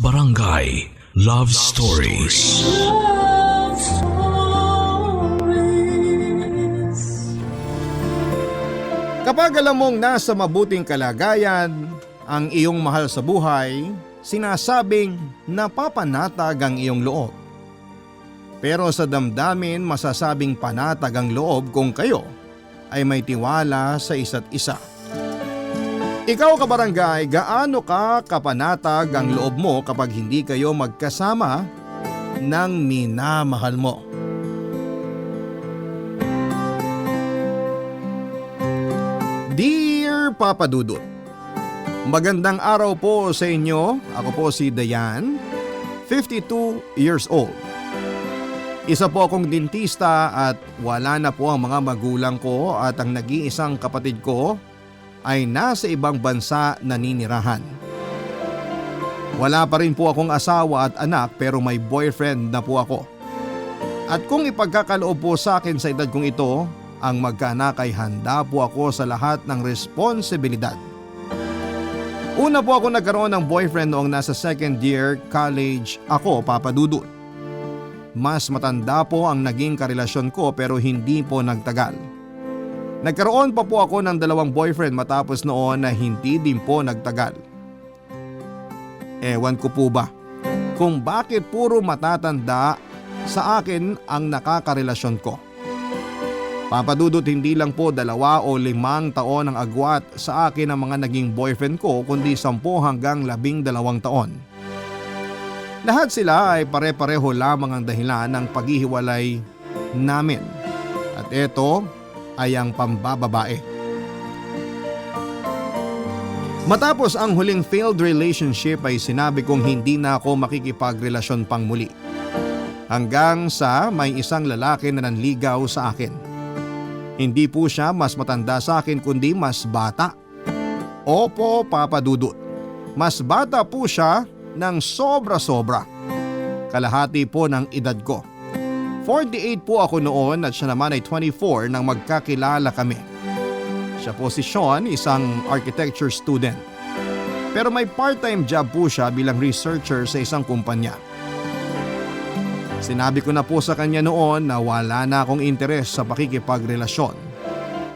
Barangay Love Stories. Love Stories. Kapag alam mong nasa mabuting kalagayan ang iyong mahal sa buhay, sinasabing napapanatag ang iyong loob. Pero sa damdamin masasabing panatag ang loob kung kayo ay may tiwala sa isa't isa. Ikaw kabarangay, gaano ka kapanatag ang loob mo kapag hindi kayo magkasama ng minamahal mo? Dear Papa Dudut, magandang araw po sa inyo. Ako po si Dayan, 52 years old. Isa po akong dentista at wala na po ang mga magulang ko at ang nag-iisang kapatid ko ay nasa ibang bansa naninirahan. Wala pa rin po akong asawa at anak pero may boyfriend na po ako. At kung ipagkakaloob po sa akin sa edad kong ito, ang magkaanak ay handa po ako sa lahat ng responsibilidad. Una po ako nagkaroon ng boyfriend noong nasa second year college ako, Papa Dudut. Mas matanda po ang naging karelasyon ko pero hindi po nagtagal. Nagkaroon pa po ako ng dalawang boyfriend matapos noon na hindi din po nagtagal. Ewan ko po ba kung bakit puro matatanda sa akin ang nakakarelasyon ko. Papadudot, hindi lang po 2 o 5 taon ang agwat sa akin ang mga naging boyfriend ko kundi 10 hanggang 12 taon. Lahat sila ay pare-pareho lamang ang dahilan ng paghihiwalay namin. At ito ay ang pambababae. Matapos ang huling failed relationship ay sinabi kong hindi na ako makikipagrelasyon pang muli. Hanggang sa may isang lalaki na nanligaw sa akin. Hindi po siya mas matanda sa akin kundi mas bata. Opo, Papa Dudut. Mas bata po siya ng sobra-sobra. Kalahati po ng edad ko. 48 po ako noon at siya naman ay 24 nang magkakilala kami. Siya po si Sean, isang architecture student. Pero may part-time job po siya bilang researcher sa isang kumpanya. Sinabi ko na po sa kanya noon na wala na akong interes sa pakikipagrelasyon.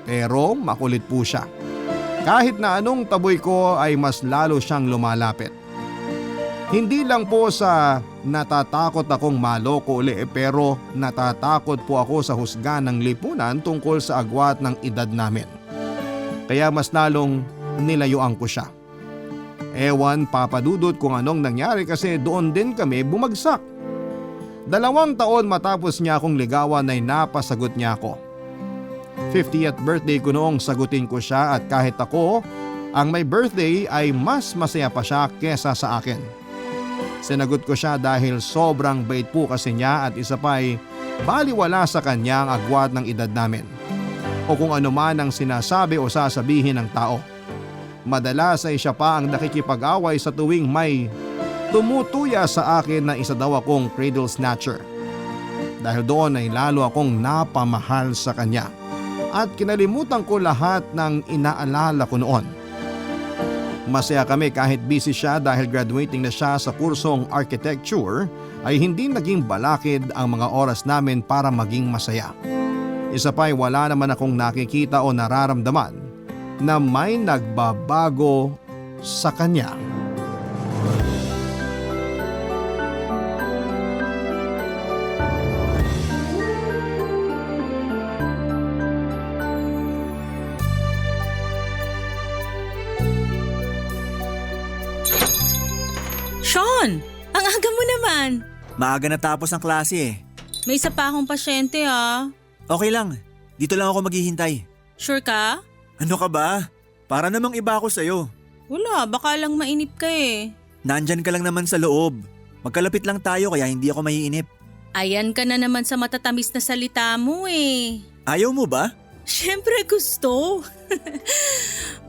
Pero makulit po siya. Kahit na anong taboy ko ay mas lalo siyang lumalapit. Hindi lang po sa natatakot akong maloko uli pero natatakot po ako sa husga ng lipunan tungkol sa agwat ng edad namin. Kaya mas lalong nilayuan ko siya. Ewan, Papa Dudut, kung anong nangyari kasi doon din kami bumagsak. 2 taon matapos niya akong ligawan ay napasagot niya ako. 50th birthday ko noong sagutin ko siya at kahit ako ang may birthday ay mas masaya pa siya kesa sa akin. Sinagot ko siya dahil sobrang bait po kasi niya at isa pa ay baliwala sa kanya ang agwat ng edad namin. O kung ano man ang sinasabi o sasabihin ng tao. Madalas ay siya pa ang nakikipag-away sa tuwing may tumutuya sa akin na isa daw akong cradle snatcher. Dahil doon ay lalo akong napamahal sa kanya. At kinalimutan ko lahat ng inaalala ko noon. Masaya kami kahit busy siya dahil graduating na siya sa kursong architecture ay hindi naging balakid ang mga oras namin para maging masaya. Isa pa ay wala naman akong nakikita o nararamdaman na may nagbabago sa kanya. Sean, ang aga mo naman. Maaga natapos ang klase eh. May isa pa akong pasyente ah. Okay lang, dito lang ako maghihintay. Sure ka? Ano ka ba? Para namang iba ako sa'yo. Wala, baka lang mainip ka eh. Nandyan ka lang naman sa loob. Magkalapit lang tayo kaya hindi ako maiinip. Ayan ka na naman sa matatamis na salita mo eh. Ayaw mo ba? Siyempre gusto.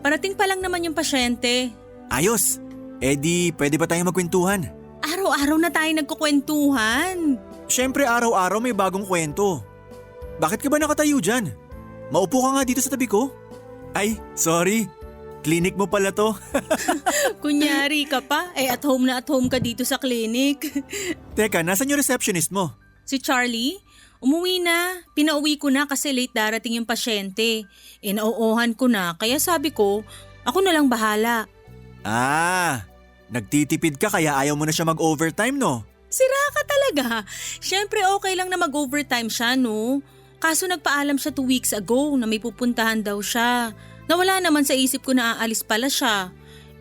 Parating pa lang naman yung pasyente. Ayos! Eh di, pwede ba tayong magkwentuhan? Araw-araw na tayo nagkukwentuhan. Siyempre araw-araw may bagong kwento. Bakit ka ba nakatayo dyan? Maupo ka nga dito sa tabi ko. Ay, sorry. Clinic mo pala to. Kunyari ka pa, at home na at home ka dito sa clinic. Teka, nasan yung receptionist mo? Si Charlie, umuwi na. Pinauwi ko na kasi late darating yung pasyente. Nauuhan ko na, kaya sabi ko, ako na lang bahala. Ah, nagtitipid ka kaya ayaw mo na siya mag-overtime, no? Sira ka talaga. Siyempre okay lang na mag-overtime siya, no? Kaso nagpaalam siya 2 weeks ago na may pupuntahan daw siya. Nawala naman sa isip ko na aalis pala siya.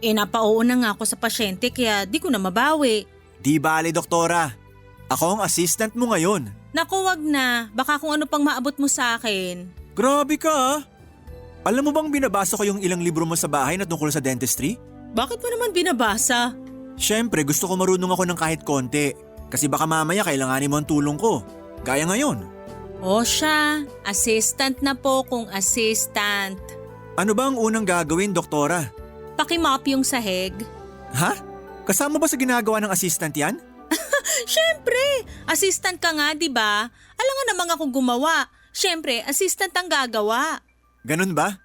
Napao na nga ako sa pasyente kaya di ko na mabawi. Di bale, doktora. Ako ang assistant mo ngayon. Naku, wag na. Baka kung ano pang maabot mo sa akin. Grabe ka ah. Alam mo bang binabasa ko yung ilang libro mo sa bahay na tungkol sa dentistry? Bakit mo naman binabasa? Siyempre, gusto ko marunong ako ng kahit konti. Kasi baka mamaya kailanganin mo ang tulong ko. Gaya ngayon. O siya, assistant na po kung assistant. Ano ba ang unang gagawin, doktora? Pakimop yung sahig. Ha? Kasama ba sa ginagawa ng assistant yan? Siyempre, assistant ka nga, di ba? Alam nga namang ako gumawa. Siyempre, assistant ang gagawa. Ganun ba?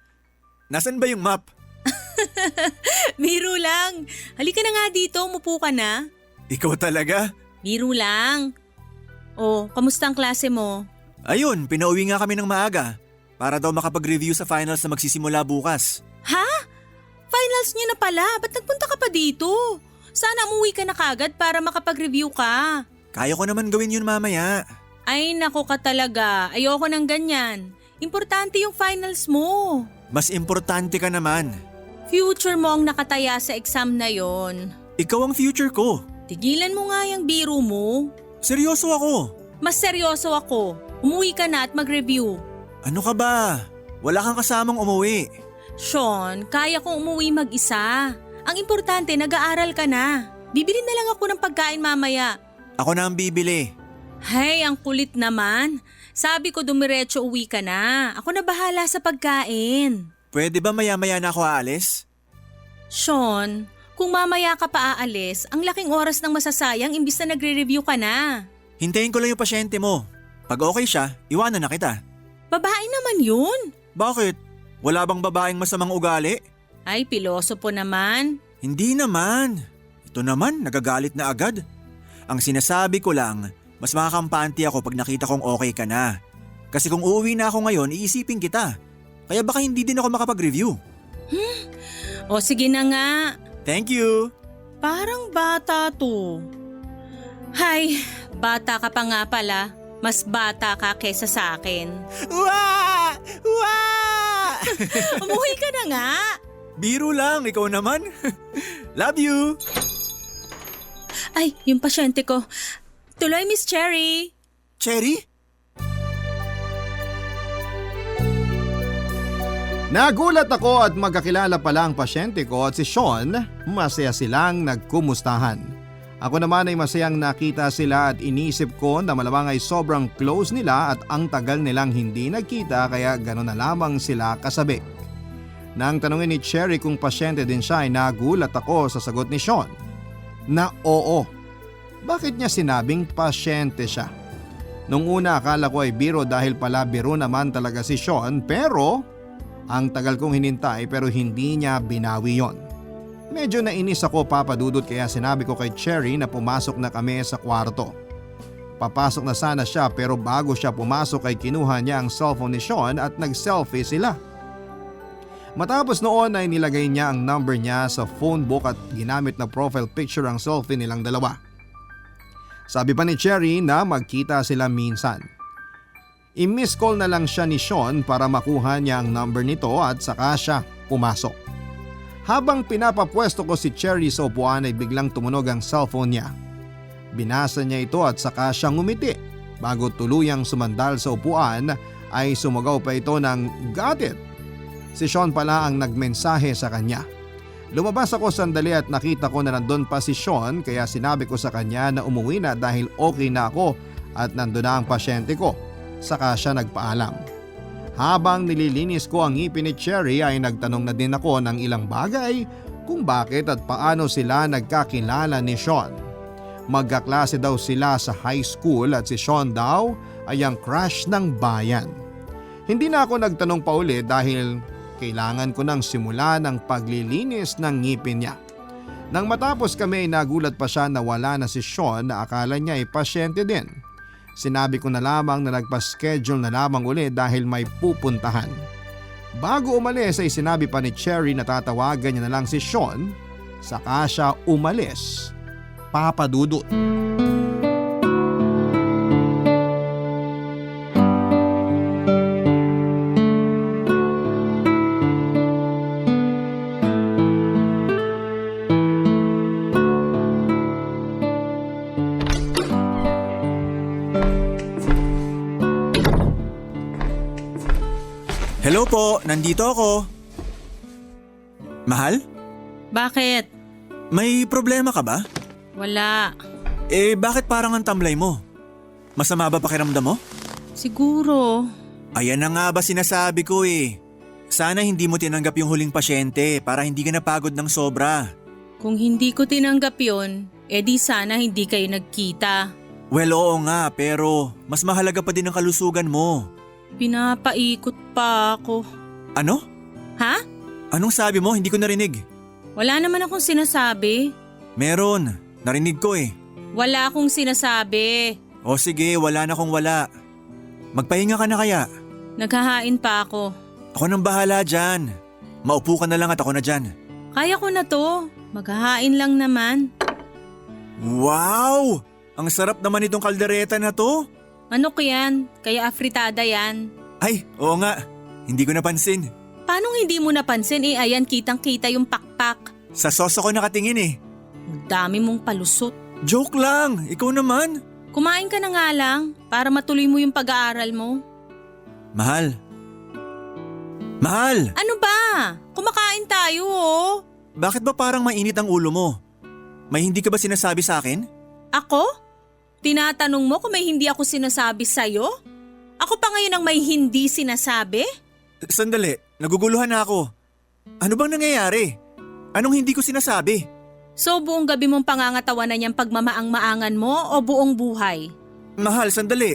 Nasaan ba yung map? Biro lang. Halika na nga dito, umupo ka na. Ikaw talaga? Biro lang. Oh, kamusta ang klase mo? Ayun, pinauwi nga kami ng maaga. Para daw makapag-review sa finals na magsisimula bukas. Ha? Finals niyo na pala, ba't nagpunta ka pa dito? Sana umuwi ka na kagad para makapag-review ka. Kaya ko naman gawin yun mamaya. Ay nako ka talaga, ayoko ng ganyan. Importante yung finals mo. Mas importante ka naman. Future mo ang nakataya sa exam na yon. Ikaw ang future ko. Tigilan mo nga yung biro mo. Seryoso ako. Mas seryoso ako. Umuwi ka na at mag-review. Ano ka ba? Wala kang kasamang umuwi. Sean, kaya kong umuwi mag-isa. Ang importante, nag-aaral ka na. Bibili na lang ako ng pagkain mamaya. Ako na ang bibili. Hay, ang kulit naman. Sabi ko dumiretso uwi ka na. Ako na bahala sa pagkain. Pwede ba maya-maya na ako aalis? Sean, kung mamaya ka pa aalis, ang laking oras ng masasayang imbis na nagre-review ka na. Hintayin ko lang yung pasyente mo. Pag okay siya, iwanan na kita. Babae naman yun. Bakit? Wala bang babaeng masamang ugali? Ay, pilosopo naman. Hindi naman. Ito naman, nagagalit na agad. Ang sinasabi ko lang, mas makakampanti ako pag nakita kong okay ka na. Kasi kung uuwi na ako ngayon, iisipin kita. Kaya baka hindi din ako makapag-review. O sige na nga. Thank you. Parang bata to. Hay, bata ka pa nga pala. Mas bata ka kesa sa akin. Wah! Wah! Umuwi ka na nga. Biro lang, ikaw naman. Love you. Ay, yung pasyente ko. Tuloy, Miss Cherry. Cherry? Nagulat ako at magkakilala pala ang pasyente ko at si Sean, masaya silang nagkumustahan. Ako naman ay masayang nakita sila at inisip ko na malamang ay sobrang close nila at ang tagal nilang hindi nagkita kaya gano'n na lamang sila kasabik. Nang tanungin ni Cherry kung pasyente din siya ay nagulat ako sa sagot ni Sean na oo. Bakit niya sinabing pasyente siya? Nung una akala ko ay biro dahil pala biro naman talaga si Sean pero ang tagal kong hinintay pero hindi niya binawi yon. Medyo nainis ako papadudot kaya sinabi ko kay Cherry na pumasok na kami sa kwarto. Papasok na sana siya pero bago siya pumasok ay kinuha niya ang cellphone ni Sean at nag-selfie sila. Matapos noon ay nilagay niya ang number niya sa phone book at ginamit na profile picture ang selfie nilang dalawa. Sabi pa ni Cherry na magkita sila minsan. I-miss call na lang siya ni Sean para makuha niya ang number nito at saka siya pumasok. Habang pinapapwesto ko si Cherry sa upuan ay biglang tumunog ang cellphone niya. Binasa niya ito at saka siya ngumiti. Bago tuluyang sumandal sa upuan ay sumagaw pa ito ng "Got it!" Si Sean pala ang nagmensahe sa kanya. Lumabas ako sandali at nakita ko na nandun pa si Sean kaya sinabi ko sa kanya na umuwi na dahil okay na ako at nandun na ang pasyente ko. Saka siya nagpaalam. Habang nililinis ko ang ngipin ni Cherry ay nagtanong na din ako ng ilang bagay kung bakit at paano sila nagkakilala ni Sean. Magkaklase daw sila sa high school at si Sean daw ay ang crush ng bayan. Hindi na ako nagtanong pa uli dahil kailangan ko nang simulan ang paglilinis ng ngipin niya. Nang matapos kami ay nagulat pa siya na wala na si Sean na akala niya ay pasyente din. Sinabi ko na lamang na nagpa-schedule na lamang uli dahil may pupuntahan. Bago umalis ay sinabi pa ni Cherry na tatawagan niya na lang si Sean, saka siya umalis. Papa Dudut. Hello po, nandito ako. Mahal? Bakit? May problema ka ba? Wala. Bakit parang ang tamlay mo? Masama ba pakiramdam mo? Siguro. Ayan na nga ba sinasabi ko eh. Sana hindi mo tinanggap yung huling pasyente para hindi ka napagod ng sobra. Kung hindi ko tinanggap yon, edi sana hindi kayo nagkita. Well, oo nga, pero mas mahalaga pa din ang kalusugan mo. Pinapaikot pa ako. Ano? Ha? Anong sabi mo? Hindi ko narinig. Wala naman akong sinasabi. Meron. Narinig ko eh. Wala akong sinasabi. O sige, wala na kung wala. Magpahinga ka na kaya. Naghahain pa ako. Ako nang bahala dyan. Maupo ka na lang at ako na dyan. Kaya ko na to. Maghahain lang naman. Wow! Ang sarap naman itong kaldereta na to. Manok yan, kaya afritada yan. Ay, oo nga. Hindi ko napansin. Paano hindi mo napansin ayan kitang-kita yung pakpak. Sa sauce ako nakatingin eh. Ang dami mong palusot. Joke lang, ikaw naman. Kumain ka na nga lang para matuloy mo yung pag-aaral mo. Mahal. Mahal! Ano ba? Kumakain tayo oh. Bakit ba parang mainit ang ulo mo? May hindi ka ba sinasabi sa akin? Ako? Tinatanong mo kung may hindi ako sinasabi sa'yo? Ako pa ngayon ang may hindi sinasabi? Sandali, naguguluhan na ako. Ano bang nangyayari? Anong hindi ko sinasabi? So buong gabi mong pangangatawanan niyang pagmamaang-maangan mo o buong buhay? Mahal, sandali.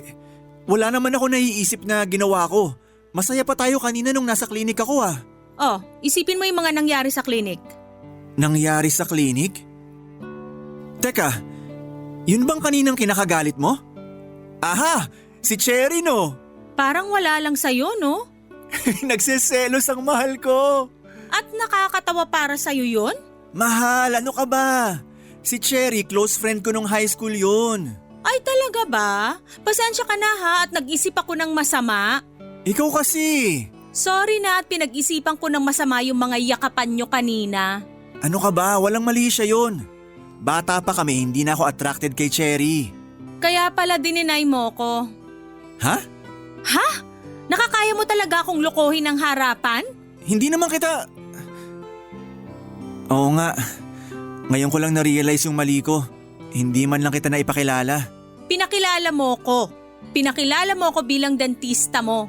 Wala naman ako naiisip na ginawa ko. Masaya pa tayo kanina nung nasa klinik ako ah. Oh, isipin mo yung mga nangyari sa klinik. Nangyari sa klinik? Teka, yun bang kaninang kinakagalit mo? Aha! Si Cherry no! Parang wala lang sa'yo no? Nagseselos ang mahal ko! At nakakatawa para sa'yo yon? Mahal, ano ka ba? Si Cherry, close friend ko nung high school yun. Ay talaga ba? Pasensya ka na ha at nag-isip ako ng masama. Ikaw kasi! Sorry na at pinag-isipan ko ng masama yung mga yakapan nyo kanina. Ano ka ba? Walang mali siya yun. Bata pa kami, hindi na ako attracted kay Cherry. Kaya pala dininay mo ko. Ha? Ha? Nakakaya mo talaga akong lokohin ng harapan? Hindi naman kita… Oo nga. Ngayon ko lang na-realize yung mali ko. Hindi man lang kita na ipakilala. Pinakilala mo ko. Pinakilala mo ko bilang dentista mo.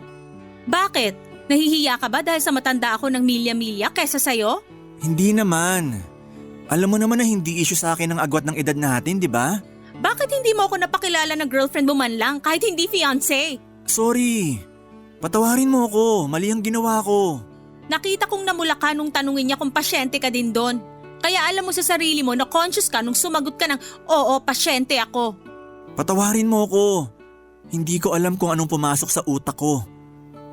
Bakit? Nahihiya ka ba dahil sa matanda ako ng milya-milya kesa sa'yo? Hindi naman. Alam mo naman na hindi issue sa akin ang agwat ng edad natin, di ba? Bakit hindi mo ako napakilala ng girlfriend mo man lang kahit hindi fiancé? Sorry. Patawarin mo ako. Mali ang ginawa ko. Nakita kong namula ka nung tanungin niya kung pasyente ka din doon. Kaya alam mo sa sarili mo na conscious ka nung sumagot ka ng, oo, pasyente ako. Patawarin mo ako. Hindi ko alam kung anong pumasok sa utak ko.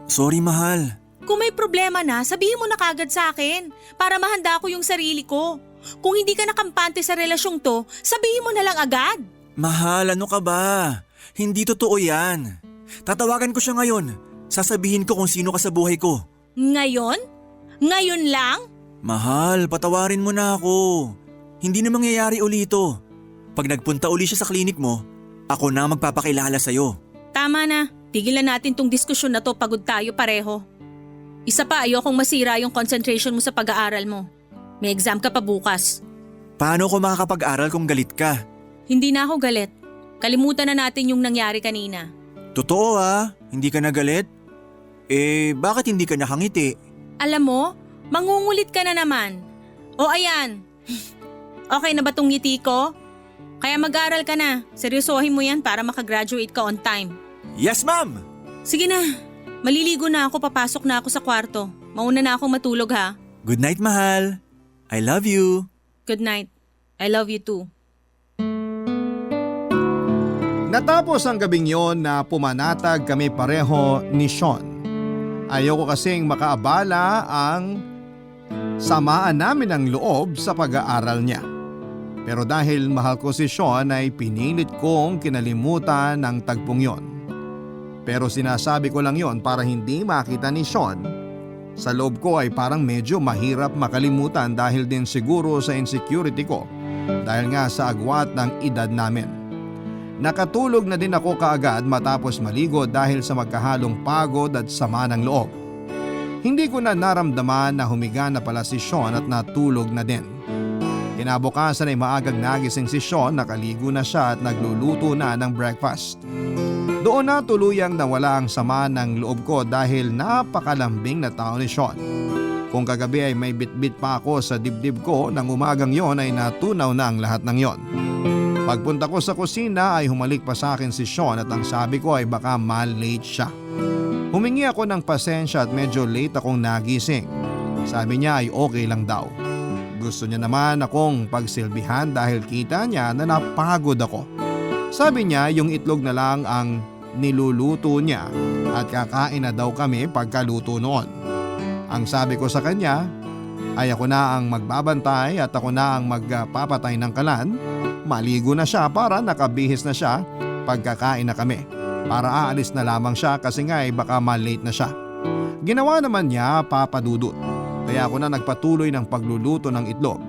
Sorry, mahal. Kung may problema na, sabihin mo na kagad sa akin para mahanda ko yung sarili ko. Kung hindi ka nakampante sa relasyong to, sabihin mo na lang agad. Mahal, ano ka ba? Hindi totoo yan. Tatawagan ko siya ngayon. Sasabihin ko kung sino ka sa buhay ko. Ngayon? Ngayon lang? Mahal, patawarin mo na ako. Hindi na mangyayari uli ito. Pag nagpunta uli siya sa klinik mo, ako na magpapakilala sa'yo. Tama na. Tigilan natin tong diskusyon na to, pagod tayo pareho. Isa pa, ayokong masira yung concentration mo sa pag-aaral mo. May exam ka pa bukas. Paano ko makakapag-aral kung galit ka? Hindi na ako galit. Kalimutan na natin yung nangyari kanina. Totoo ah, hindi ka na galit? Bakit hindi ka nakangiti? Alam mo, mangungulit ka na naman. O ayan, okay na ba tong ngiti ko? Kaya mag-aral ka na. Seryosohin mo yan para makagraduate ka on time. Yes, ma'am! Sige na, maliligo na ako, papasok na ako sa kwarto. Mauna na akong matulog ha. Good night, mahal. I love you. Good night. I love you too. Natapos ang gabing yon na pumanatag kami pareho ni Sean. Ayoko kasing makaabala ang samaan namin ng loob sa pag-aaral niya. Pero dahil mahal ko si Sean ay pinilit kong kinalimutan ang tagpong yon. Pero sinasabi ko lang yon para hindi makita ni Sean. Sa loob ko ay parang medyo mahirap makalimutan dahil din siguro sa insecurity ko dahil nga sa agwat ng edad namin. Nakatulog na din ako kaagad matapos maligo dahil sa magkahalong pagod at sama ng loob. Hindi ko na naramdaman na humiga na pala si Sean at natulog na din. Kinabukasan ay maagang nagising si Sean, nakaligo na siya at nagluluto na ng breakfast. Doon na tuluyang nawala ang sama ng loob ko dahil napakalambing na tao ni Sean. Kung kagabi ay may bitbit pa ako sa dibdib ko, nang umagang yon ay natunaw na ang lahat ng yon. Pagpunta ko sa kusina ay humalik pa sa akin si Sean at ang sabi ko ay baka mal-late siya. Humingi ako ng pasensya at medyo late akong nagising. Sabi niya ay okay lang daw. Gusto niya naman akong pagsilbihan dahil kita niya na napagod ako. Sabi niya yung itlog na lang ang niluluto niya at kakain na daw kami pagkaluto noon. Ang sabi ko sa kanya ay ako na ang magbabantay at ako na ang magpapatay ng kalan. Maligo na siya para nakabihis na siya pagkakain na kami. Para aalis na lamang siya kasi nga ay baka malate na siya. Ginawa naman niya, Papa Dudut. Kaya ako na nagpatuloy ng pagluluto ng itlog.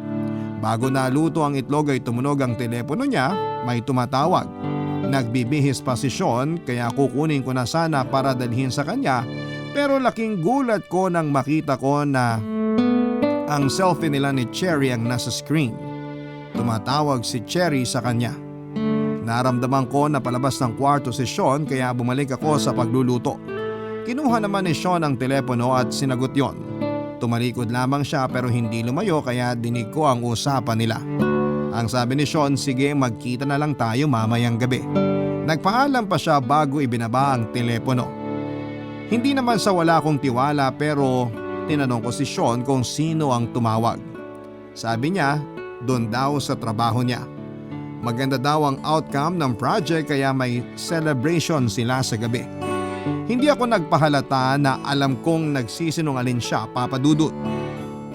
Bago naluto ang itlog ay tumunog ang telepono niya, may tumatawag. Nagbibihis pa si Sean kaya kukunin ko na sana para dalhin sa kanya, pero laking gulat ko nang makita ko na ang selfie nila ni Cherry ang nasa screen. Tumatawag si Cherry sa kanya. Naramdaman ko na palabas ng kwarto si Sean kaya bumalik ako sa pagluluto. Kinuha naman ni Sean ang telepono at sinagot yon. Tumalikod lamang siya pero hindi lumayo kaya dinig ko ang usapan nila. Ang sabi ni Sean, sige magkita na lang tayo mamayang gabi. Nagpaalam pa siya bago ibinaba ang telepono. Hindi naman sa wala akong tiwala pero tinanong ko si Sean kung sino ang tumawag. Sabi niya, doon daw sa trabaho niya. Maganda daw ang outcome ng project kaya may celebration sila sa gabi. Hindi ako nagpahalata na alam kong nagsisinungaling siya, Papa Dudut.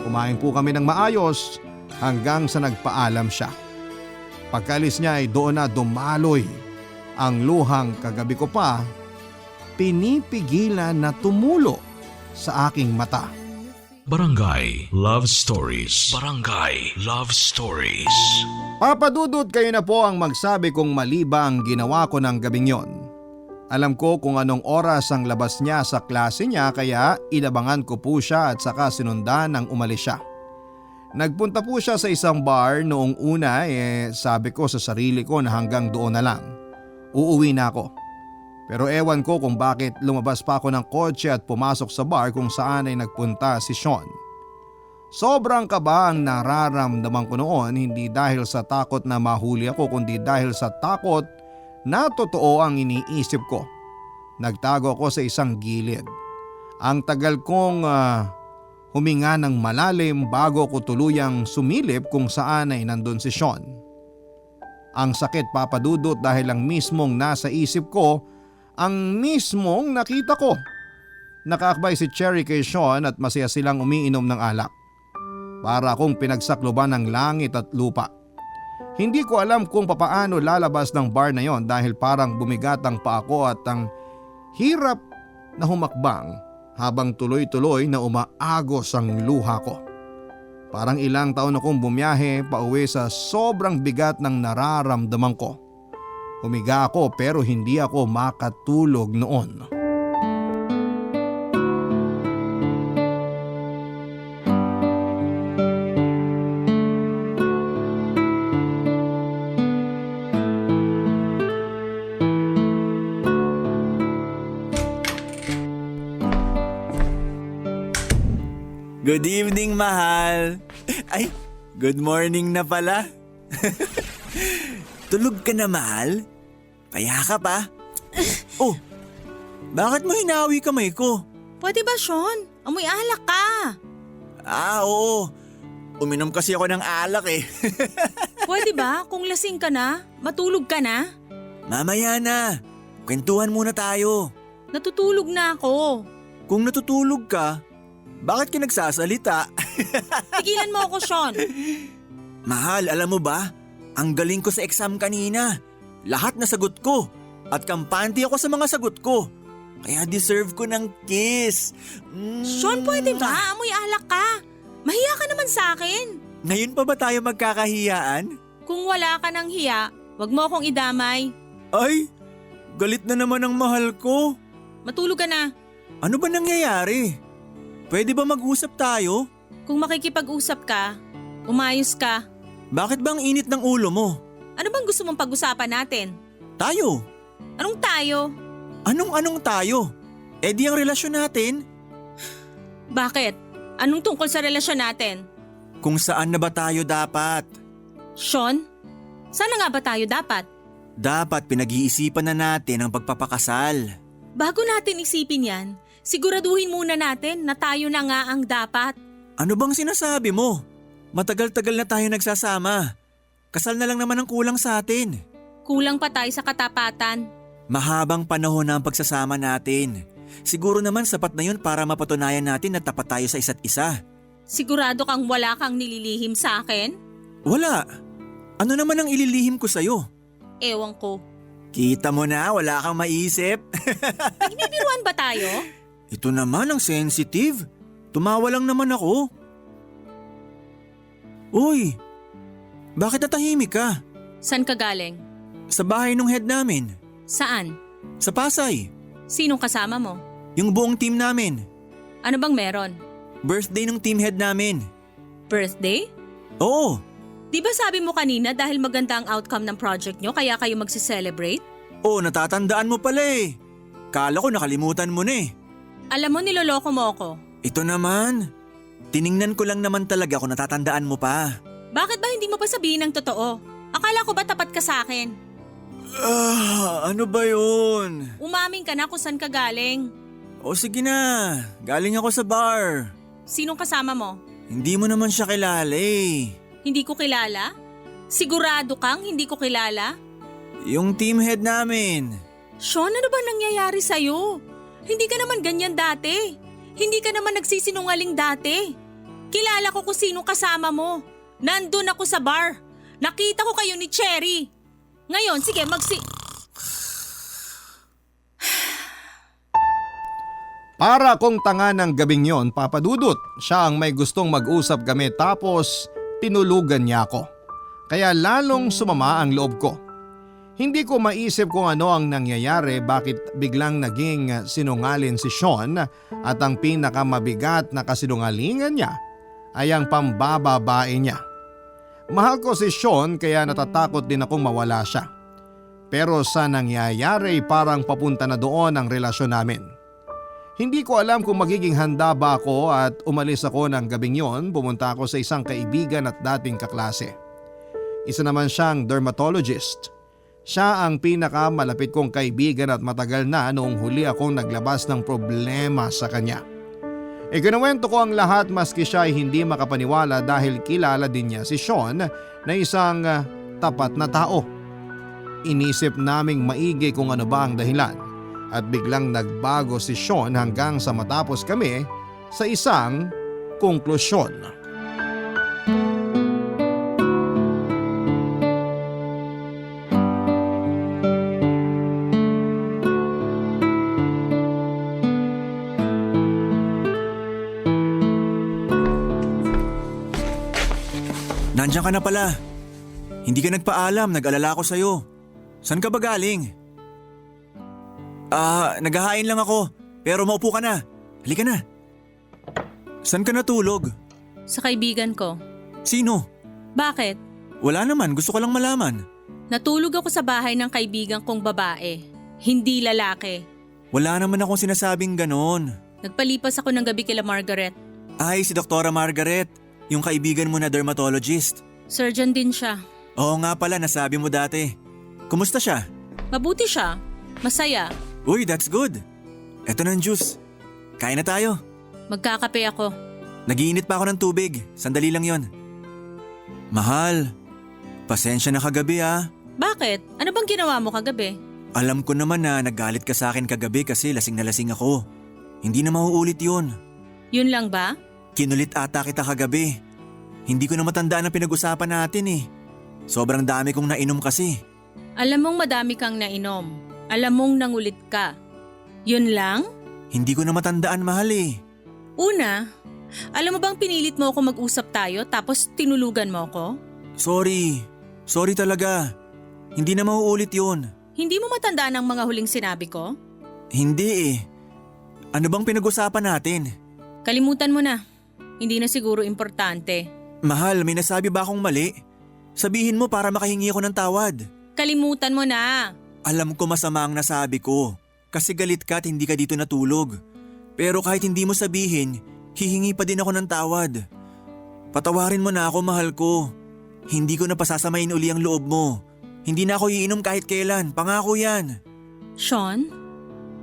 Kumain po kami ng maayos hanggang sa nagpaalam siya. Pagkalis niya ay doon na dumaloy ang luhang kagabi ko pa pinipigilan na tumulo sa aking mata. Barangay Love Stories. Barangay Love Stories. Papa Dudut, kayo na po ang magsabi kung mali ba ang ginawa ko ng gabing yon. Alam ko kung anong oras ang labas niya sa klase niya kaya inabangan ko po siya at saka sinundan nang umalis siya. Nagpunta po siya sa isang bar noong una sabi ko sa sarili ko na hanggang doon na lang. Uuwi na ako. Pero ewan ko kung bakit lumabas pa ako ng kotse at pumasok sa bar kung saan ay nagpunta si Sean. Sobrang kaba ang nararamdaman ko noon, hindi dahil sa takot na mahuli ako kundi dahil sa takot na totoo ang iniisip ko. Nagtago ako sa isang gilid. Ang tagal kong huminga ng malalim bago ko tuluyang sumilip kung saan ay nandun si Sean. Ang sakit, Papa Dudut, dahil ang mismong nasa isip ko ang mismong nakita ko. Nakaakbay si Cherry kay Sean at masaya silang umiinom ng alak. Para akong pinagsakloban ng langit at lupa. Hindi ko alam kung papaano lalabas ng bar na yon dahil parang bumigat ang paa ko at ang hirap na humakbang habang tuloy-tuloy na umaagos ang luha ko. Parang ilang taon akong bumiyahe pauwi sa sobrang bigat ng nararamdaman ko. Humiga ako pero hindi ako makatulog noon. Good evening, mahal. Ay, good morning na pala. Tulog ka na, mahal? Kaya ka pa? Oh, bakit mo hinawi kamay ko? Pwede ba, Sean? Amoy alak ka. Oo. Uminom kasi ako ng alak eh. Pwede ba kung lasing ka na, matulog ka na? Mamaya na. Kwentuhan muna tayo. Natutulog na ako. Kung natutulog ka, bakit ka nagsasalita? Tigilan mo ako, Sean. Mahal, alam mo ba? Ang galing ko sa exam kanina. Lahat nasagot ko. At kampante ako sa mga sagot ko. Kaya deserve ko ng kiss. Sean, pwede ba? Amoy alak ka. Mahiya ka naman sa akin. Ngayon pa ba tayo magkakahiyaan? Kung wala ka ng hiya, wag mo akong idamay. Ay, galit na naman ang mahal ko. Matulog ka na. Ano ba nangyayari? Pwede ba mag-usap tayo? Kung makikipag-usap ka, umayos ka. Bakit ba ang init ng ulo mo? Ano bang gusto mong pag-usapan natin? Tayo. Anong tayo? Anong tayo? Eh di ang relasyon natin. Bakit? Anong tungkol sa relasyon natin? Kung saan na ba tayo dapat? Sean, saan na nga ba tayo dapat? Dapat pinag-iisipan na natin ang pagpapakasal. Bago natin isipin yan, siguraduhin muna natin na tayo na nga ang dapat. Ano bang sinasabi mo? Matagal-tagal na tayo nagsasama. Kasal na lang naman ang kulang sa atin. Kulang pa tayo sa katapatan. Mahabang panahon na ang pagsasama natin. Siguro naman sapat na yun para mapatunayan natin na tapat tayo sa isa't isa. Sigurado kang wala kang nililihim sa akin? Wala. Ano naman ang ililihim ko sa'yo? Ewan ko. Kita mo na, wala kang maisip. Nagbibiruan ba tayo? Ito naman ang sensitive. Tumawa lang naman ako. Uy, bakit natahimik ka? San ka galing? Sa bahay nung head namin. Saan? Sa Pasay. Sinong kasama mo? Yung buong team namin. Ano bang meron? Birthday nung team head namin. Birthday? Oo, Di ba sabi mo kanina dahil maganda ang outcome ng project nyo kaya kayo magse-celebrate? natatandaan mo pala eh. Kala ko nakalimutan mo na eh. Alam mo niloloko mo ako. Ito naman. Tiningnan ko lang naman talaga kung natatandaan mo pa. Bakit ba hindi mo pa sabihin ang totoo? Akala ko ba tapat ka sa akin? Ano ba yun? Umamin ka na kung saan ka galing. O sige na, galing ako sa bar. Sinong kasama mo? Hindi mo naman siya kilala eh. Hindi ko kilala? Sigurado kang hindi ko kilala? Yung team head namin. Sean, ano ba nangyayari sa'yo? Hindi ka naman ganyan dati. Hindi ka naman nagsisinungaling dati. Kilala ko kung sino kasama mo. Nandun ako sa bar. Nakita ko kayo ni Cherry. Ngayon, sige, Para kong tanga ng gabing yon, Papa Dudut. Siya ang may gustong mag-usap kami tapos tinulugan niya ako. Kaya lalong sumama ang loob ko. Hindi ko maisip kung ano ang nangyayari, bakit biglang naging sinungalin si Sean at ang pinakamabigat na kasinungalingan niya ay ang pambababae niya. Mahal ko si Sean kaya natatakot din akong mawala siya. Pero sa nangyayari parang papunta na doon ang relasyon namin. Hindi ko alam kung magiging handa ba ako at umalis ako ng gabing yon. Pumunta ako sa isang kaibigan at dating kaklase. Isa naman siyang dermatologist. Siya ang pinakamalapit kong kaibigan at matagal na noong huli akong naglabas ng problema sa kanya. Ikinuwento ko ang lahat maski siya ay hindi makapaniwala dahil kilala din niya si Sean na isang tapat na tao. Inisip naming maigi kung ano ba ang dahilan at biglang nagbago si Sean hanggang sa matapos kami sa isang konklusyon. Nandiyan ka na pala. Hindi ka nagpaalam, nag-alala ako sa'yo. Saan ka ba galing? Naghahain lang ako, pero maupo ka na. Halika na. Saan ka natulog? Sa kaibigan ko. Sino? Bakit? Wala naman, gusto ko lang malaman. Natulog ako sa bahay ng kaibigan kong babae. Hindi lalaki. Wala naman akong sinasabing ganon. Nagpalipas ako ng gabi kila Margaret. Ay, si Doktora Margaret, yung kaibigan mo na dermatologist. Surgeon din siya. Oo nga pala, nasabi mo dati. Kumusta siya? Mabuti siya. Masaya. Uy, that's good. Eto na ang juice. Kain na tayo. Magkakape ako. Nagiinit pa ako ng tubig. Sandali lang yon. Mahal, pasensya na kagabi ah. Bakit? Ano bang ginawa mo kagabi? Alam ko naman na nagalit ka sa akin kagabi kasi lasing na lasing ako. Hindi na mauulit yun. Yun lang ba? Kinulit ata kita kagabi. Hindi ko na matandaan ang pinag-usapan natin eh. Sobrang dami kong nainom kasi. Alam mong madami kang nainom. Alam mong nangulit ka. Yun lang? Hindi ko na matandaan, mahal eh. Una, alam mo bang pinilit mo ako mag-usap tayo tapos tinulugan mo ako? Sorry. Sorry talaga. Hindi na mauulit yun. Hindi mo matandaan ang mga huling sinabi ko? Hindi eh. Ano bang pinag-usapan natin? Kalimutan mo na. Hindi na siguro importante. Mahal, may nasabi ba akong mali? Sabihin mo para makahingi ako ng tawad. Kalimutan mo na. Alam ko masama ang nasabi ko. Kasi galit ka at hindi ka dito natulog. Pero kahit hindi mo sabihin, hihingi pa din ako ng tawad. Patawarin mo na ako, mahal ko. Hindi ko na pasasamain uli ang loob mo. Hindi na ako iinom kahit kailan, pangako yan. Sean,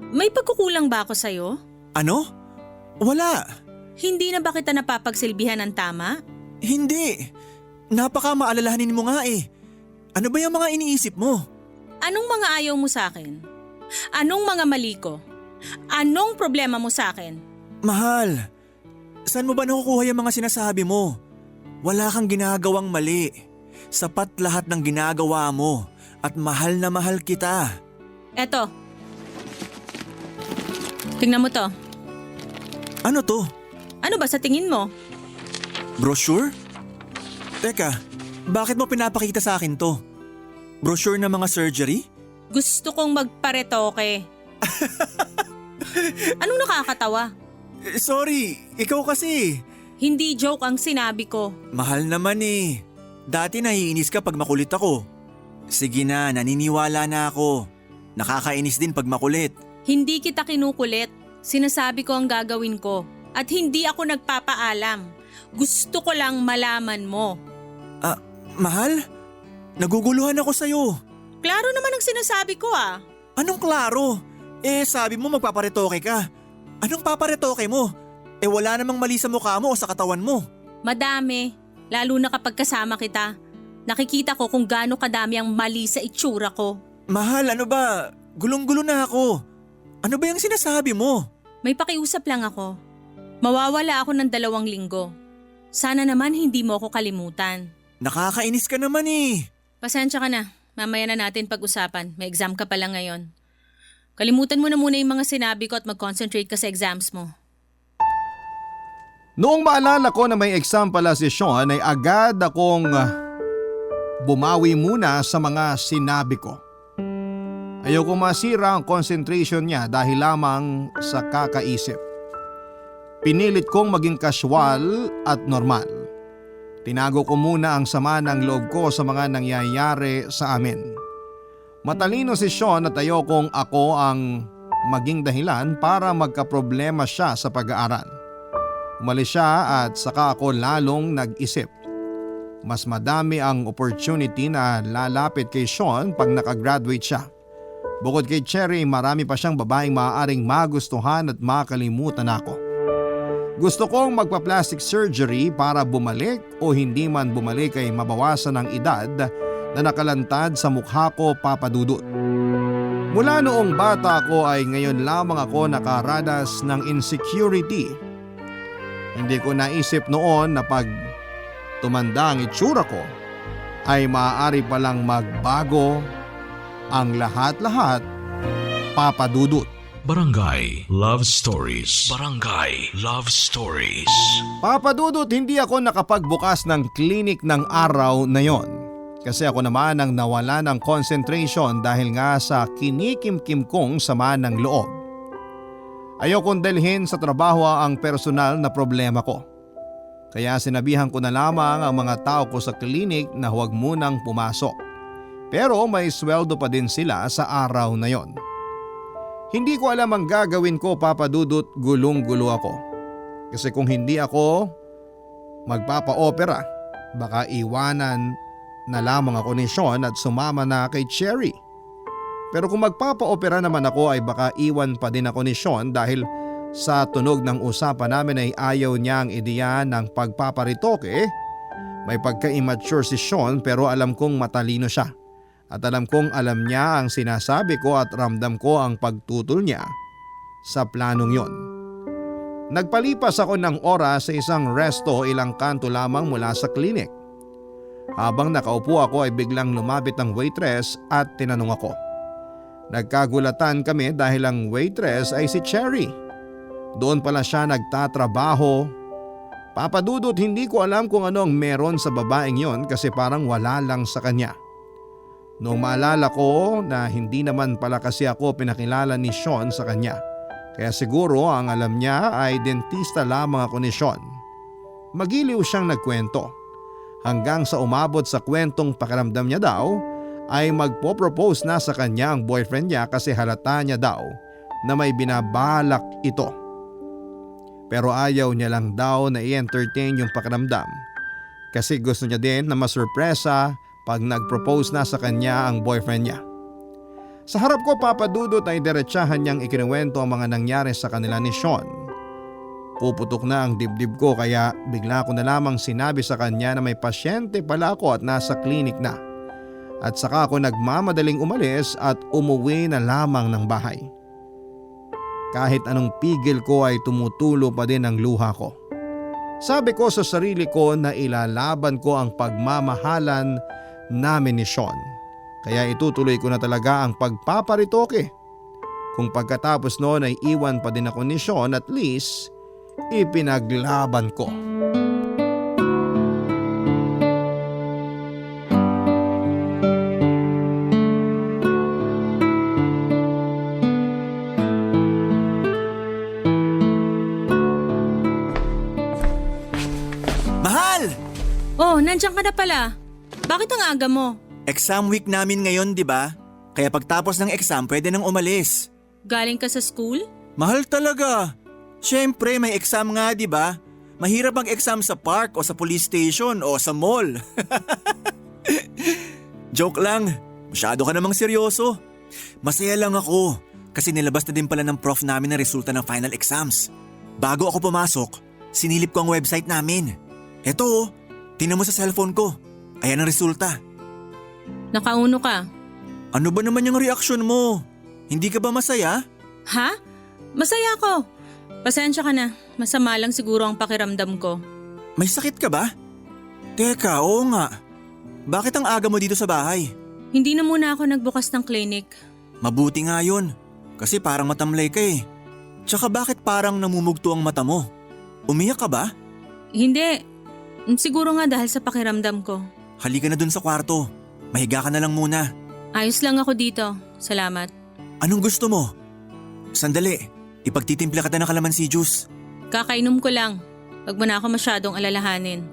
may pagkukulang ba ako sa'yo? Ano? Wala. Hindi na ba kita napapagsilbihan ng tama? Hindi. Napaka maalalahanin mo nga eh. Ano ba yung mga iniisip mo? Anong mga ayaw mo sa akin? Anong mga mali ko? Anong problema mo sa akin? Mahal, saan mo ba nakukuha yung mga sinasabi mo? Wala kang ginagawang mali. Sapat lahat ng ginagawa mo at mahal na mahal kita. Eto. Tingnan mo to. Ano to? Ano ba sa tingin mo? Brochure? Teka, bakit mo pinapakita sa akin to? Brochure ng mga surgery? Gusto kong magparetoke. Anong nakakatawa? Sorry, ikaw kasi. Hindi joke ang sinabi ko. Mahal naman eh. Dati naiinis ka pag makulit ako. Sige na, naniniwala na ako. Nakakainis din pag makulit. Hindi kita kinukulit. Sinasabi ko ang gagawin ko. At hindi ako nagpapaalam. Gusto ko lang malaman mo. Mahal? Naguguluhan ako sa'yo. Klaro naman ang sinasabi ko ah. Anong klaro? Sabi mo magpaparetoke ka. Anong paparetoke mo? Wala namang mali sa mukha mo o sa katawan mo. Madami. Lalo na kapag kasama kita. Nakikita ko kung gaano kadami ang mali sa itsura ko. Mahal, ano ba? Gulong-gulo na ako. Ano ba yung sinasabi mo? May pakiusap lang ako. Mawawala ako ng 2 linggo. Sana naman hindi mo ako kalimutan. Nakakainis ka naman eh. Pasensya ka na. Mamaya na natin pag-usapan. May exam ka pa lang ngayon. Kalimutan mo na muna yung mga sinabi ko at mag-concentrate ka sa exams mo. Noong maalala ko na may exam pala si Sean ay agad akong bumawi muna sa mga sinabi ko. Ayoko masira ang concentration niya dahil lamang sa kakaisip. Pinilit kong maging casual at normal. Tinago ko muna ang sama ng loob ko sa mga nangyayari sa amin. Matalino si Sean at ayokong ako ang maging dahilan para magkaproblema siya sa pag-aaral. Umalis siya at saka ako lalong nag-isip. Mas madami ang opportunity na lalapit kay Sean pag nakagraduate siya. Bukod kay Cherry, marami pa siyang babaeng maaaring magustuhan at makalimutan ako. Gusto kong magpa-plastic surgery para bumalik o hindi man bumalik ay mabawasan ang edad na nakalantad sa mukha ko, Papa Dudut. Mula noong bata ako ay ngayon lamang ako nakaranas ng insecurity. Hindi ko naisip noon na pag tumanda ang itsura ko ay maaari palang magbago ang lahat-lahat, Papa Dudut. Barangay Love Stories. Barangay Love Stories. Papa Dudut, hindi ako nakapagbukas ng klinik ng araw na yon. Kasi ako naman ang nawala ng concentration dahil nga sa kinikimkim kong sama ng loob. Ayokong dalhin sa trabaho ang personal na problema ko. Kaya sinabihan ko na lamang ang mga tao ko sa klinik na huwag munang pumasok. Pero may sweldo pa din sila sa araw na yon. Hindi ko alam ang gagawin ko, Papa Dudut, gulong-gulo ako. Kasi kung hindi ako magpapa-opera, baka iwanan na lamang ako ni Sean at sumama na kay Cherry. Pero kung magpapa-opera naman ako ay baka iwan pa din ako ni Sean dahil Sa tunog ng usapan namin ay ayaw niya ang ideya ng pagpaparitoke. May pagka-immature si Sean pero alam kong matalino siya. At alam kong alam niya ang sinasabi ko at ramdam ko ang pagtutol niya sa planong yon. Nagpalipas ako ng oras sa isang resto ilang kanto lamang mula sa klinik. Habang nakaupo ako ay biglang lumapit ang waitress at tinanong ako. Nagkagulatan kami dahil ang waitress ay si Cherry. Doon pala siya nagtatrabaho. Papa Dudut, hindi ko alam kung ano ang meron sa babaeng yon kasi parang wala lang sa kanya. Noong maalala ko na hindi naman pala kasi ako pinakilala ni Sean sa kanya. Kaya siguro ang alam niya ay dentista lamang ako ni Sean. Magiliw siyang nagkwento. Hanggang sa umabot sa kwentong pakiramdam niya daw ay magpo-propose na sa kanya ang boyfriend niya kasi halata niya daw na may binabalak ito. Pero ayaw niya lang daw na i-entertain yung pakiramdam kasi gusto niya din na masurpresa pag nag-propose na sa kanya ang boyfriend niya. Sa harap ko, Papa Dudut, ay diretsahan niyang ikinuwento ang mga nangyari sa kanila ni Sean. Puputok na ang dibdib ko kaya bigla ko na lamang sinabi sa kanya na may pasyente pala ako at nasa klinik na. At saka ako nagmamadaling umalis at umuwi na lamang ng bahay. Kahit anong pigil ko ay tumutulo pa din ang luha ko. Sabi ko sa sarili ko na ilalaban ko ang pagmamahalan namin ni Sean. Kaya itutuloy ko na talaga ang pagpaparitoke. Kung pagkatapos noon ay iwan pa din ako ni Sean, at least ipinaglaban ko. Mahal! Oh, nandiyan ka na pala. Bakit ang aga mo? Exam week namin ngayon, di ba? Kaya pagtapos ng exam, pwede nang umalis. Galing ka sa school? Mahal talaga. Siyempre, may exam nga, di ba? Mahirap ang exam sa park o sa police station o sa mall. Joke lang. Masyado ka namang seryoso. Masaya lang ako kasi nilabas na din pala ng prof namin ang resulta ng final exams. Bago ako pumasok, sinilip ko ang website namin. Eto, tingnan mo sa cellphone ko. Ayan ang resulta. Nakauno ka. Ano ba naman yung reaksyon mo? Hindi ka ba masaya? Ha? Masaya ako. Pasensya ka na. Masama lang siguro ang pakiramdam ko. May sakit ka ba? Teka, oo nga. Bakit ang aga mo dito sa bahay? Hindi na muna ako nagbukas ng clinic. Mabuti nga yun. Kasi parang matamlay ka eh. Tsaka bakit parang namumugto ang mata mo? Umiyak ka ba? Hindi. Siguro nga dahil sa pakiramdam ko. Halika na dun sa kwarto. Mahiga ka na lang muna. Ayos lang ako dito. Salamat. Anong gusto mo? Sandali, ipagtitimpla kita ng kalamansi juice. Kakainom ko lang. Wag mo na ako masyadong alalahanin.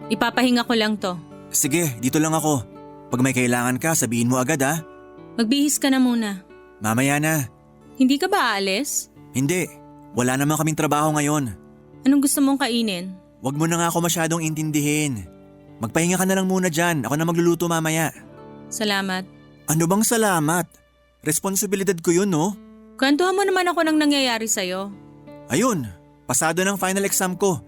Ipapahinga ko lang to. Sige, dito lang ako. Pag may kailangan ka, sabihin mo agad ha. Magbihis ka na muna. Mamaya na. Hindi ka ba aalis? Hindi, wala naman kaming trabaho ngayon. Anong gusto mong kainin? Wag mo na nga ako masyadong intindihin. Magpahinga ka na lang muna dyan, ako na magluluto mamaya. Salamat. Ano bang salamat? Responsibilidad ko yun, no? Kwentuhan mo naman ako ng nangyayari sa'yo. Ayun, pasado ng final exam ko.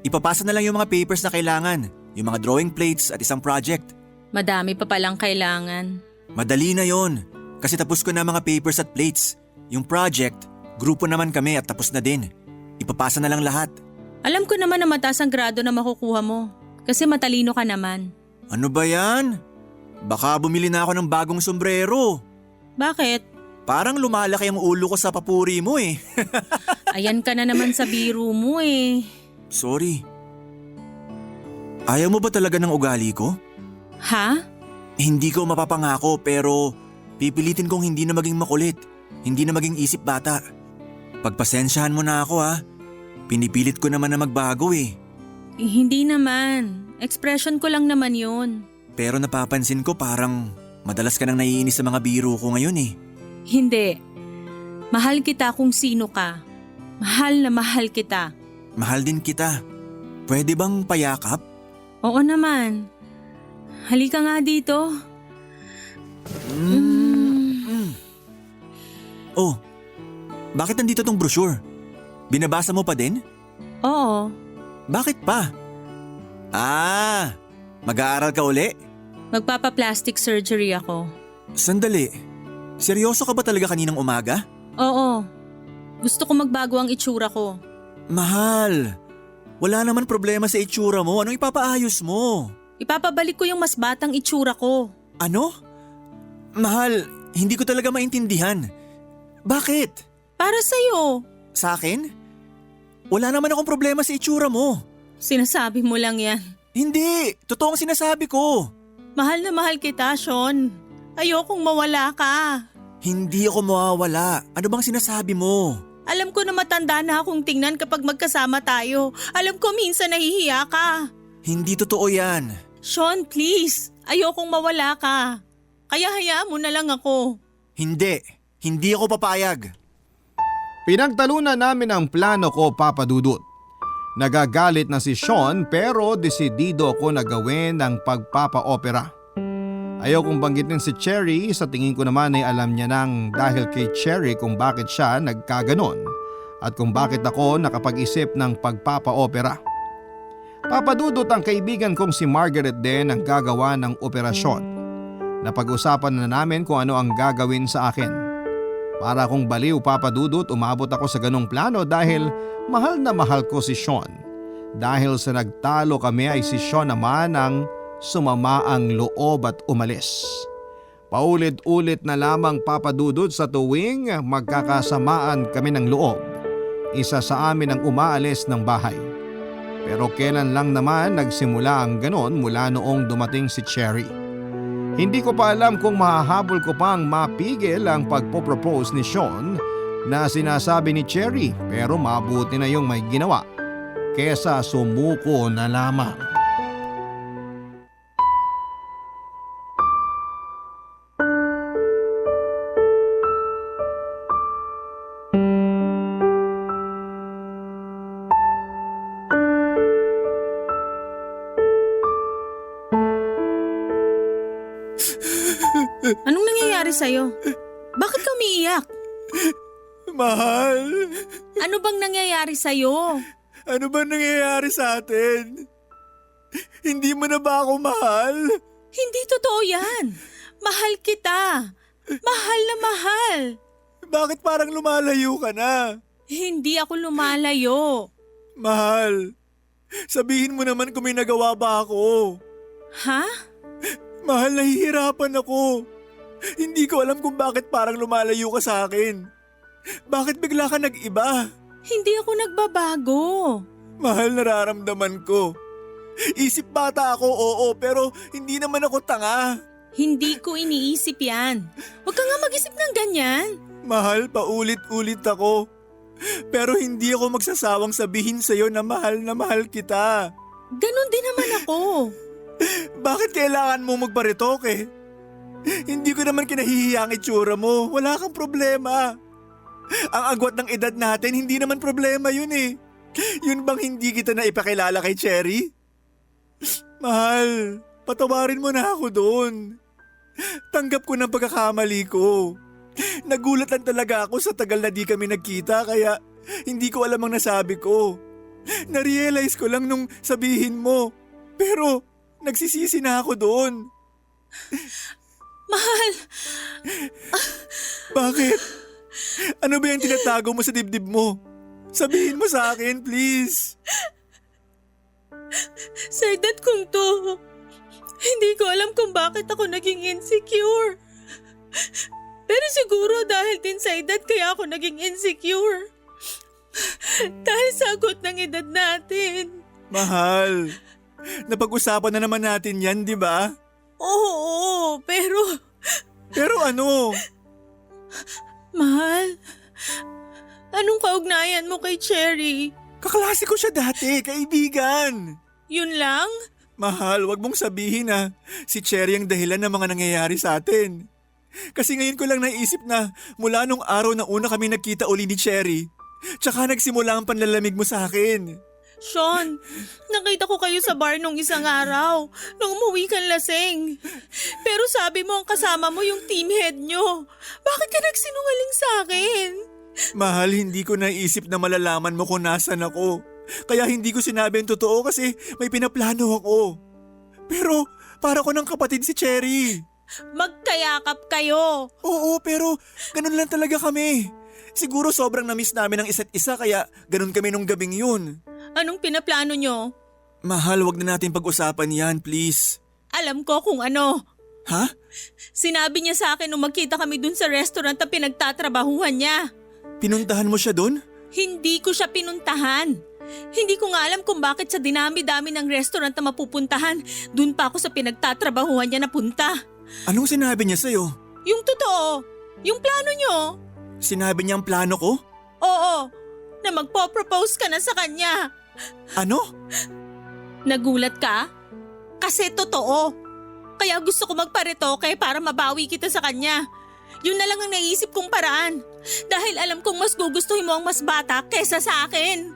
Ipapasa na lang yung mga papers na kailangan, yung mga drawing plates at isang project. Madami pa palang kailangan. Madali na yon, kasi tapos ko na mga papers at plates. Yung project, grupo naman kami at tapos na din. Ipapasa na lang lahat. Alam ko naman na mataas ang grado na makukuha mo. Kasi matalino ka naman. Ano ba yan? Baka bumili na ako ng bagong sombrero. Bakit? Parang lumalaki ang ulo ko sa papuri mo eh. Ayan ka na naman sa biro mo eh. Sorry. Ayaw mo ba talaga ng ugali ko? Ha? Hindi ko mapapangako pero pipilitin kong hindi na maging makulit. Hindi na maging isip bata. Pagpasensyahan mo na ako ha. Pinipilit ko naman na magbago eh. Hindi naman. Expression ko lang naman yun. Pero napapansin ko parang madalas ka nang naiinis sa mga biro ko ngayon eh. Hindi. Mahal kita kung sino ka. Mahal na mahal kita. Mahal din kita. Pwede bang payakap? Oo naman. Halika nga dito. Oh, bakit nandito tong brochure? Binabasa mo pa din? Oo, Bakit pa? Mag-aaral ka uli? magpapa-plastic surgery ako. Sandali. Seryoso ka ba talaga kaninang umaga? Oo, gusto ko magbago ang itsura ko. Mahal, wala naman problema sa itsura mo. Anong ipapaayos mo? Ipapabalik ko yung mas batang itsura ko. Ano? Mahal, hindi ko talaga maintindihan. Bakit? Para sa'yo. Sa akin? Wala naman akong problema sa itsura mo. Sinasabi mo lang yan. Hindi, totoong sinasabi ko. Mahal na mahal kita, Sean. Ayokong mawala ka. Hindi ako mawawala. Ano bang sinasabi mo? Alam ko na matanda na akong tingnan kapag magkasama tayo. Alam ko minsan nahihiya ka. Hindi totoo yan. Sean, please. Ayokong mawala ka. Kaya hayaan mo na lang ako. Hindi. Hindi ako papayag. Pinagtalunan namin ang plano ko, Papa Dudut. Nagagalit na si Sean pero desidido ako na gawin ang pagpapa-opera. Ayaw kong banggitin si Cherry, sa tingin ko naman ay alam niya nang dahil kay Cherry kung bakit siya nagkaganon at kung bakit ako nakapag-isip ng pagpapa-opera. Papa Dudut, ang kaibigan kong si Margaret din ang gagawa ng operasyon. Napag-usapan na namin kung ano ang gagawin sa akin. Para akong baliw, Papa Dudut, umabot ako sa ganong plano dahil mahal na mahal ko si Sean. Dahil sa nagtalo kami ay si Sean naman ang sumama ang loob at umalis. Paulit-ulit na lamang, Papa Dudut, sa tuwing magkakasamaan kami ng loob. Isa sa amin ang umaalis ng bahay. Pero kailan lang naman nagsimula ang ganon mula noong dumating si Cherry. Hindi ko pa alam kung mahahabol ko pang mapigil ang pagpopropose ni Sean na sinasabi ni Cherry, pero mabuti na yung may ginawa kesa sumuko na lamang. Anong nangyayari sa'yo? Bakit ka umiiyak? Mahal, Ano bang nangyayari sa'yo? ano ba nangyayari sa atin? Hindi mo na ba ako mahal? Hindi totoo yan. Mahal kita. Mahal na mahal. Bakit parang lumalayo ka na? Hindi ako lumalayo. Mahal, sabihin mo naman kung may nagawa ba ako. Ha? Mahal, nahihirapan ako. Hindi ko alam kung bakit parang lumalayo ka sa akin. Bakit bigla ka nag-iba? Hindi ako nagbabago. Mahal, nararamdaman ko. Isip bata ako, oo, pero hindi naman ako tanga. Hindi ko iniisip yan. Huwag ka nga mag-isip ng ganyan. Mahal, paulit-ulit ako. Pero hindi ako magsasawang sabihin sa'yo na mahal kita. Ganon din naman ako. Bakit kailangan mo magparitoke? Hindi ko naman kinahihiya ang itsura mo. Wala kang problema. Ang agwat ng edad natin, hindi naman problema yun eh. Yun bang hindi kita na ipakilala kay Cherry? Mahal, patawarin mo na ako doon. Tanggap ko ng pagkakamali ko. Nagulat lang talaga ako sa tagal na di kami nagkita kaya hindi ko alam ang nasabi ko. Narealize ko lang nung sabihin mo. Pero nagsisisi na ako doon. Mahal, Bakit? Ano ba yung tinatago mo sa dibdib mo? Sabihin mo sa akin, please. sa edad kong to, hindi ko alam kung bakit ako naging insecure. Pero siguro dahil din sa edad kaya ako naging insecure. Dahil sa agot ng edad natin. Mahal, napag-usapan na naman natin yan, di ba? Oo, pero... Pero ano? Mahal, anong kaugnayan mo kay Cherry? Kaklase ko siya dati, kaibigan. Yun lang? Mahal, wag mong sabihin na si Cherry ang dahilan ng mga nangyayari sa atin. Kasi ngayon ko lang naisip na mula nung araw na una kami nagkita uli ni Cherry, tsaka nagsimula ang panlalamig mo sa akin. Sean, nakita ko kayo sa bar nung isang araw, nung umuwi kang lasing. Pero sabi mo ang kasama mo yung team head nyo. Bakit ka nagsinungaling sa akin? Mahal, hindi ko naisip na malalaman mo kung nasan ako. Kaya hindi ko sinabi ang totoo kasi may pinaplano ako. Pero para ko ng kapatid si Cherry. Magkayakap kayo. Oo, pero ganun lang talaga kami. Siguro sobrang na-miss namin ang isa't isa kaya ganun kami nung gabing yun. Anong pinaplano nyo? Mahal, wag na natin pag-usapan yan, please. Alam ko kung ano. Ha? Sinabi niya sa akin nung magkita kami dun sa restaurant na pinagtatrabahuhan niya. Pinuntahan mo siya dun? Hindi ko siya pinuntahan. Hindi ko nga alam kung bakit sa dinami-dami ng restaurant na mapupuntahan, dun pa ako sa pinagtatrabahuhan niya napunta. Anong sinabi niya sa'yo? Yung totoo, yung plano niyo. Sinabi niya ang plano ko? Oo, na magpo-propose ka na sa kanya. Ano? Nagulat ka? Kasi totoo. Kaya gusto ko magparetoke para mabawi kita sa kanya. Yun na lang ang naisip kong paraan. Dahil alam kong mas gugustuhin mo ang mas bata kesa sa akin.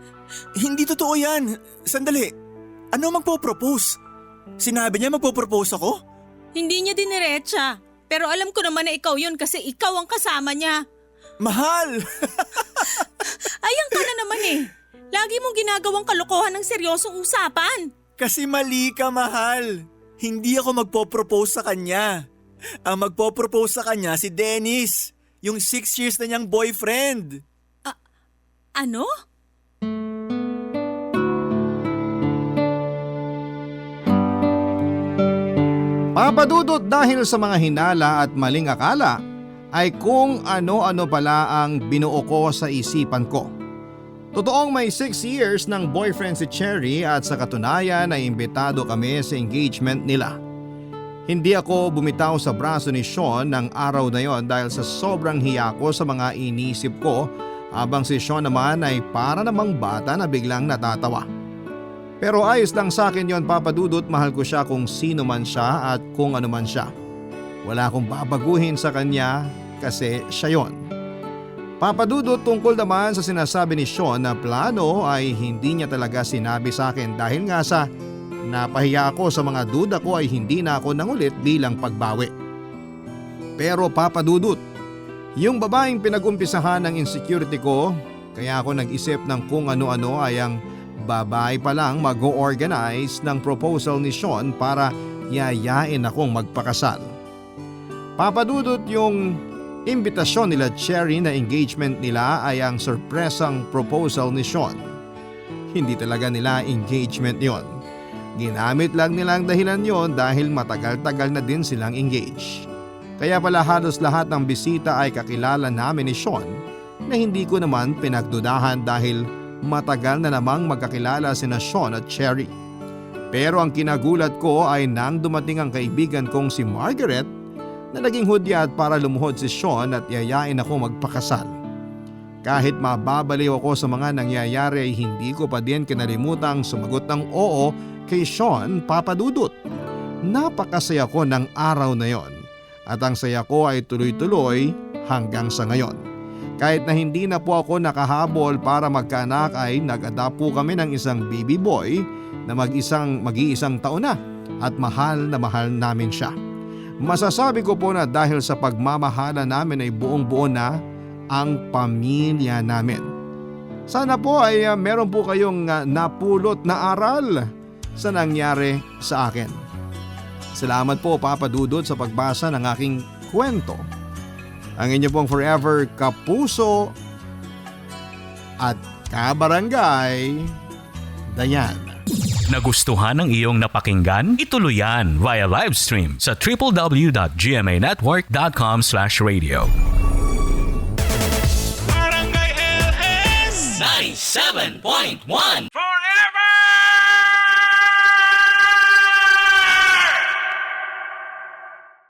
Hindi totoo yan. Sandali. Ano magpo-propose? Sinabi niya magpo-propose ako? Hindi niya diniretsa. Pero alam ko naman na ikaw yun kasi ikaw ang kasama niya. Mahal! Ayan ka na naman eh. Lagi mong ginagawang kalokohan ng seryosong usapan. Kasi mali ka, mahal. Hindi ako magpo-propose sa kanya. Ang magpo-propose sa kanya si Dennis. Yung 6 years na niyang boyfriend. Ano? Papadudot dahil sa mga hinala at maling akala ay kung ano-ano pala ang binuo ko sa isipan ko. Totoong may 6 years ng boyfriend si Cherry at sa katunayan ay imbitado kami sa engagement nila. Hindi ako bumitaw sa braso ni Sean ng araw na yon dahil sa sobrang hiya ko sa mga inisip ko habang si Sean naman ay para namang bata na biglang natatawa. Pero ayos lang sa akin yon, Papadudot, mahal ko siya kung sino man siya at kung ano man siya. Wala akong babaguhin sa kanya kasi siya yon. Papadudot, tungkol naman sa sinasabi ni Sean na plano ay hindi niya talaga sinabi sa akin dahil nga sa napahiya ako sa mga duda ko ay hindi na ako nangulit bilang pagbawi. Pero Papadudot, yung babaeng pinag-umpisahan ng insecurity ko, kaya ako nag-isip ng kung ano-ano ay ang babae pa lang mag-o-organize ng proposal ni Sean para yayain akong magpakasal. Papadudot, yung imbitasyon nila Cherry na engagement nila ay ang sorpresang proposal ni Sean. Hindi talaga nila engagement yon. Ginamit lang nilang dahilan yon dahil matagal-tagal na din silang engaged. Kaya pala halos lahat ng bisita ay kakilala namin ni Sean na hindi ko naman pinagdudahan dahil matagal na namang magkakilala sina Sean at Cherry. Pero ang kinagulat ko ay nang dumating ang kaibigan kong si Margaret na naging hudyat para lumuhod si Sean at yayain ako magpakasal. Kahit mababaliw ako sa mga nangyayari ay hindi ko pa din kinalimutang sumagot ng oo kay Sean, Papadudot. Napakasaya ko ng araw na yon at ang saya ko ay tuloy-tuloy hanggang sa ngayon. Kahit na hindi na po ako nakahabol para magkaanak ay nag-adapt po kami ng isang baby boy na mag-iisang taon na at mahal na mahal namin siya. Masasabi ko po na dahil sa pagmamahala namin ay buong-buo na ang pamilya namin. Sana po ay meron po kayong napulot na aral sa nangyari sa akin. Salamat po, Papadudot, sa pagbasa ng aking kwento. Ang inyo pong forever kapuso at kabarangay, Dayan. Nagustuhan ng iyong napakinggan? Ituloy yan via live stream sa www.gmanetwork.com/radio. Barangay LS 97.1 Forever